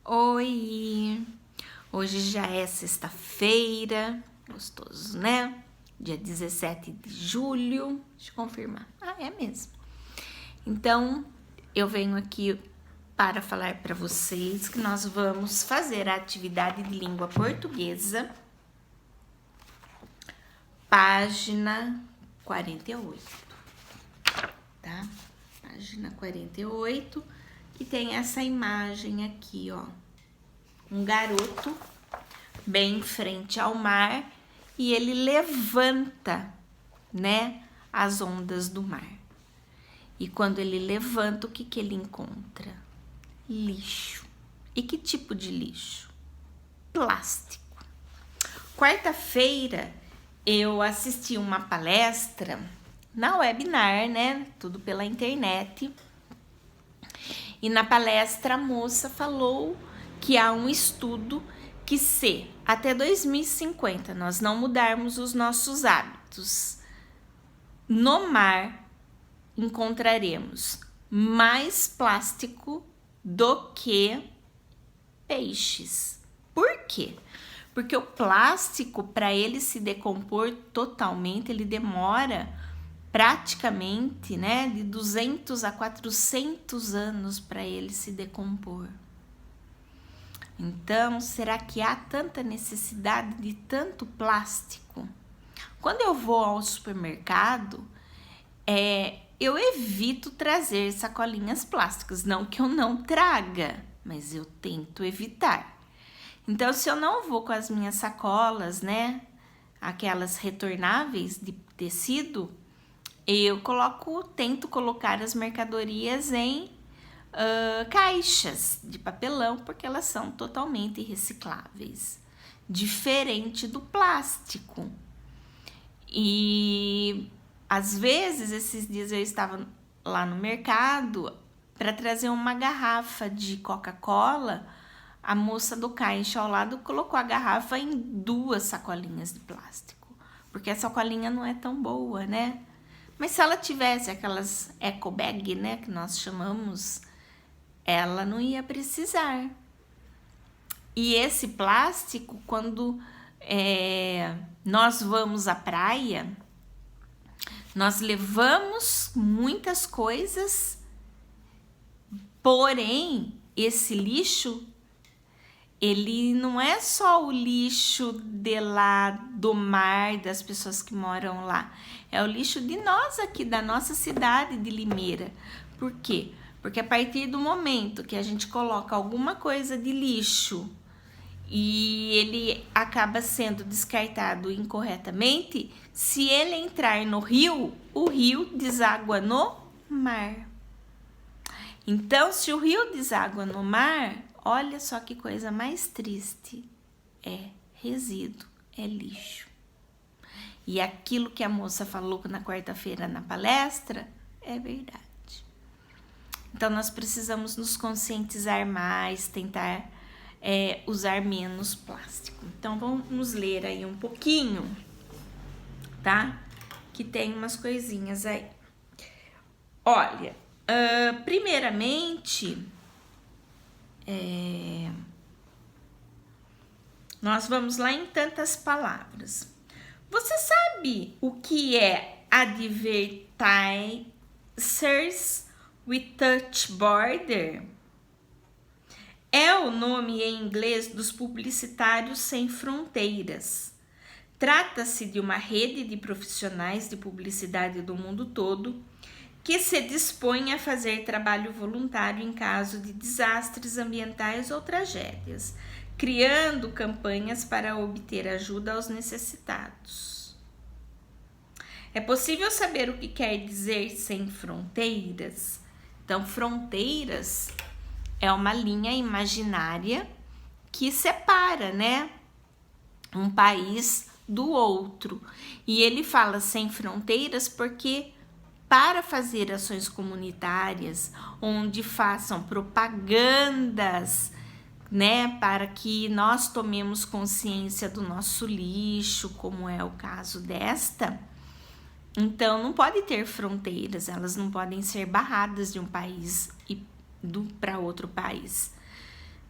Oi! Hoje já é sexta-feira, gostoso, né? Dia 17 de julho, deixa eu confirmar. É mesmo. Então, eu venho aqui para falar para vocês que nós vamos fazer a atividade de língua portuguesa, página 48, tá? Página 48, que tem essa imagem aqui, ó. Um garoto bem em frente ao mar e ele levanta, né, as ondas do mar. E quando ele levanta, o que ele encontra? Lixo. E que tipo de lixo? Plástico. Quarta-feira eu assisti uma palestra na webinar, né, tudo pela internet. E na palestra a moça falou que há um estudo que se até 2050 nós não mudarmos os nossos hábitos, no mar encontraremos mais plástico do que peixes. Por quê? Porque o plástico, para ele se decompor totalmente, ele demora praticamente, né, de 200 a 400 anos para ele se decompor. Então, será que há tanta necessidade de tanto plástico? Quando eu vou ao supermercado, eu evito trazer sacolinhas plásticas. Não que eu não traga, mas eu tento evitar. Então, se eu não vou com as minhas sacolas, né, aquelas retornáveis de tecido, eu tento colocar as mercadorias em caixas de papelão, porque elas são totalmente recicláveis, diferente do plástico. E às vezes, esses dias eu estava lá no mercado para trazer uma garrafa de Coca-Cola. A moça do caixa ao lado colocou a garrafa em 2 sacolinhas de plástico, porque a sacolinha não é tão boa, né? Mas se ela tivesse aquelas eco bag, né, que nós chamamos, ela não ia precisar. E esse plástico, quando nós vamos à praia, nós levamos muitas coisas, porém, esse lixo, ele não é só o lixo de lá do mar, das pessoas que moram lá. É o lixo de nós aqui, da nossa cidade de Limeira. Por quê? Porque a partir do momento que a gente coloca alguma coisa de lixo e ele acaba sendo descartado incorretamente, se ele entrar no rio, o rio deságua no mar. Então, se o rio deságua no mar, olha só que coisa mais triste. É resíduo, é lixo. E aquilo que a moça falou na quarta-feira na palestra é verdade. Então, nós precisamos nos conscientizar mais, tentar usar menos plástico. Então, vamos ler aí um pouquinho, tá? Que tem umas coisinhas aí. Olha, primeiramente, nós vamos lá em tantas palavras. Você sabe o que é Advertisers Without Border? É o nome em inglês dos publicitários sem fronteiras. Trata-se de uma rede de profissionais de publicidade do mundo todo que se dispõe a fazer trabalho voluntário em caso de desastres ambientais ou tragédias, criando campanhas para obter ajuda aos necessitados. É possível saber o que quer dizer sem fronteiras? Então, fronteiras é uma linha imaginária que separa, né, um país do outro. E ele fala sem fronteiras porque para fazer ações comunitárias, onde façam propagandas, né, para que nós tomemos consciência do nosso lixo, como é o caso desta, então não pode ter fronteiras, elas não podem ser barradas de um país para outro país.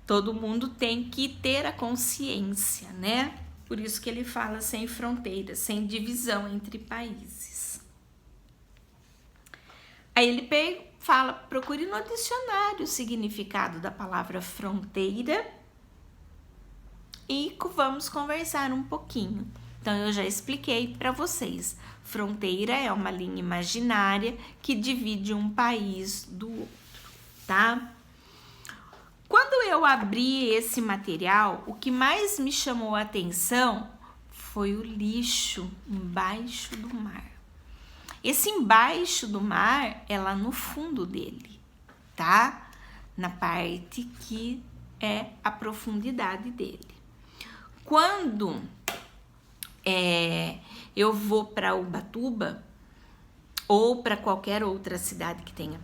Todo mundo tem que ter a consciência, né? Por isso que ele fala sem fronteiras, sem divisão entre países. Aí ele fala, procure no dicionário o significado da palavra fronteira e vamos conversar um pouquinho. Então, eu já expliquei para vocês. Fronteira é uma linha imaginária que divide um país do outro, tá? Quando eu abri esse material, o que mais me chamou a atenção foi o lixo embaixo do mar. Esse embaixo do mar é lá no fundo dele, tá? Na parte que é a profundidade dele. Quando eu vou para Ubatuba ou para qualquer outra cidade que tenha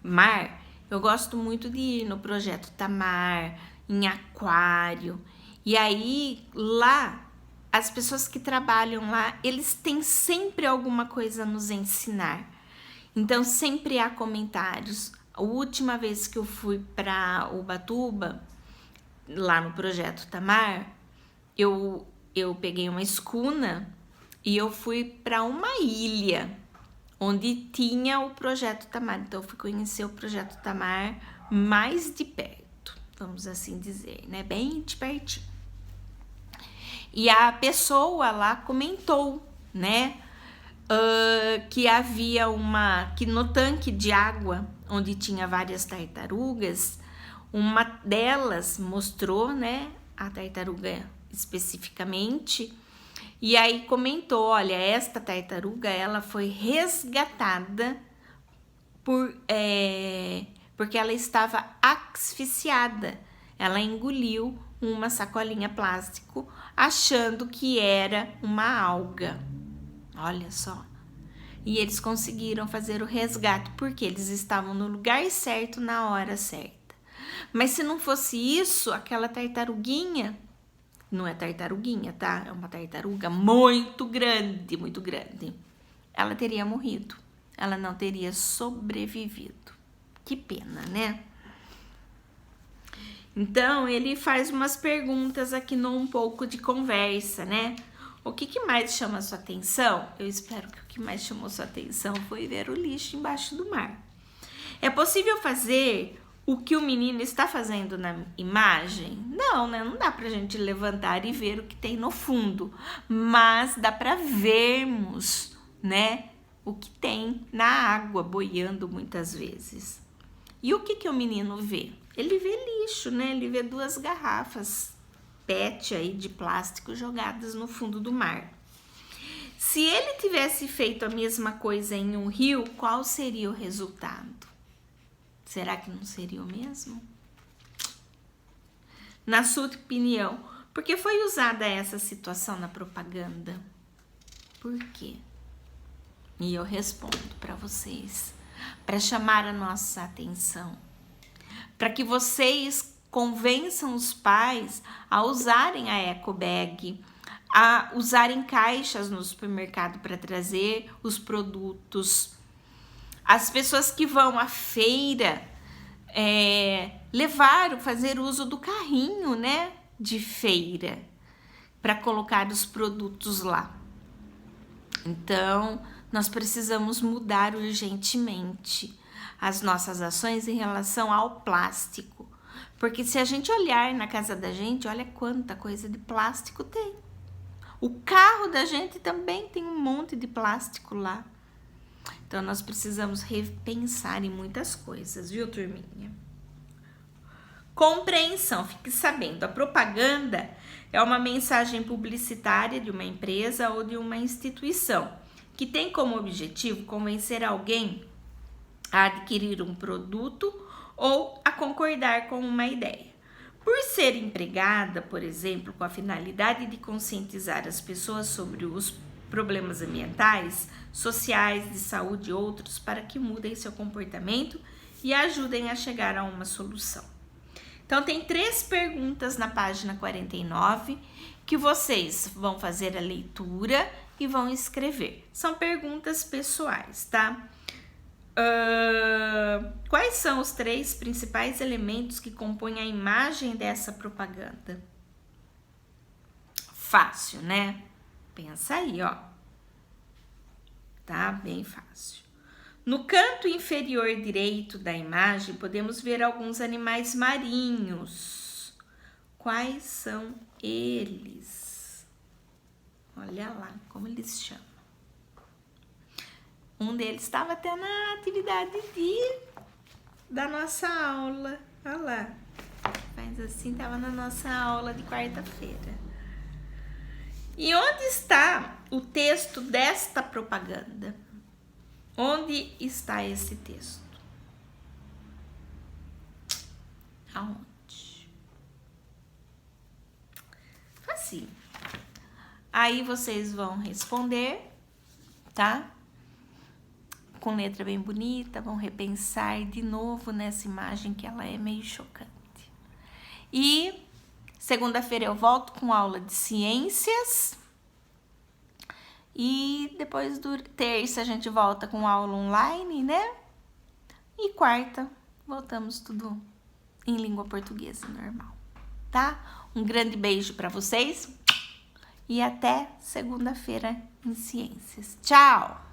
mar, eu gosto muito de ir no Projeto Tamar, em aquário. E aí, lá, as pessoas que trabalham lá, eles têm sempre alguma coisa a nos ensinar. Então, sempre há comentários. A última vez que eu fui para Ubatuba, lá no Projeto Tamar, eu peguei uma escuna e eu fui para uma ilha onde tinha o Projeto Tamar. Então, eu fui conhecer o Projeto Tamar mais de perto, vamos assim dizer, né? Bem de pertinho. E a pessoa lá comentou, né? Que havia que no tanque de água, onde tinha várias tartarugas, uma delas mostrou, né? A tartaruga especificamente. E aí comentou, olha, esta tartaruga, ela foi resgatada porque ela estava asfixiada. Ela engoliu uma sacolinha plástico achando que era uma alga. Olha só. E eles conseguiram fazer o resgate porque eles estavam no lugar certo na hora certa. Mas se não fosse isso, aquela tartaruguinha, não é tartaruguinha, tá? É uma tartaruga muito grande, muito grande. Ela teria morrido. Ela não teria sobrevivido. Que pena, né? Então, ele faz umas perguntas aqui num pouco de conversa, né? O que mais chama a sua atenção? Eu espero que o que mais chamou sua atenção foi ver o lixo embaixo do mar. É possível fazer o que o menino está fazendo na imagem? Não, né? Não dá pra gente levantar e ver o que tem no fundo, mas dá pra vermos, né? O que tem na água boiando muitas vezes. E o que o menino vê? Ele vê lixo, né? Ele vê 2 garrafas PET aí de plástico jogadas no fundo do mar. Se ele tivesse feito a mesma coisa em um rio, qual seria o resultado? Será que não seria o mesmo? Na sua opinião, por que foi usada essa situação na propaganda? Por quê? E eu respondo para vocês, para chamar a nossa atenção, para que vocês convençam os pais a usarem a eco bag, a usarem caixas no supermercado para trazer os produtos. As pessoas que vão à feira fazer uso do carrinho, né, de feira para colocar os produtos lá. Então, nós precisamos mudar urgentemente as nossas ações em relação ao plástico. Porque se a gente olhar na casa da gente, olha quanta coisa de plástico tem. O carro da gente também tem um monte de plástico lá. Então, nós precisamos repensar em muitas coisas, viu, turminha? Compreensão, fique sabendo, a propaganda é uma mensagem publicitária de uma empresa ou de uma instituição que tem como objetivo convencer alguém a adquirir um produto ou a concordar com uma ideia. Por ser empregada, por exemplo, com a finalidade de conscientizar as pessoas sobre os problemas ambientais, sociais, de saúde e outros, para que mudem seu comportamento e ajudem a chegar a uma solução. Então, tem 3 perguntas na página 49 que vocês vão fazer a leitura e vão escrever. São perguntas pessoais, tá? Quais são os 3 principais elementos que compõem a imagem dessa propaganda? Fácil, né? Pensa aí, ó. Tá bem fácil. No canto inferior direito da imagem, podemos ver alguns animais marinhos. Quais são eles? Olha lá como eles chamam. Um deles estava até na atividade da nossa aula. Olha lá. Faz assim, estava na nossa aula de quarta-feira. E onde está o texto desta propaganda? Onde está esse texto? Aonde? Facinho. Aí vocês vão responder, tá? Com letra bem bonita, vão repensar de novo nessa imagem que ela é meio chocante. E segunda-feira eu volto com aula de ciências. E depois do terça a gente volta com aula online, né? E quarta voltamos tudo em língua portuguesa normal, tá? Um grande beijo para vocês e até segunda-feira em ciências. Tchau!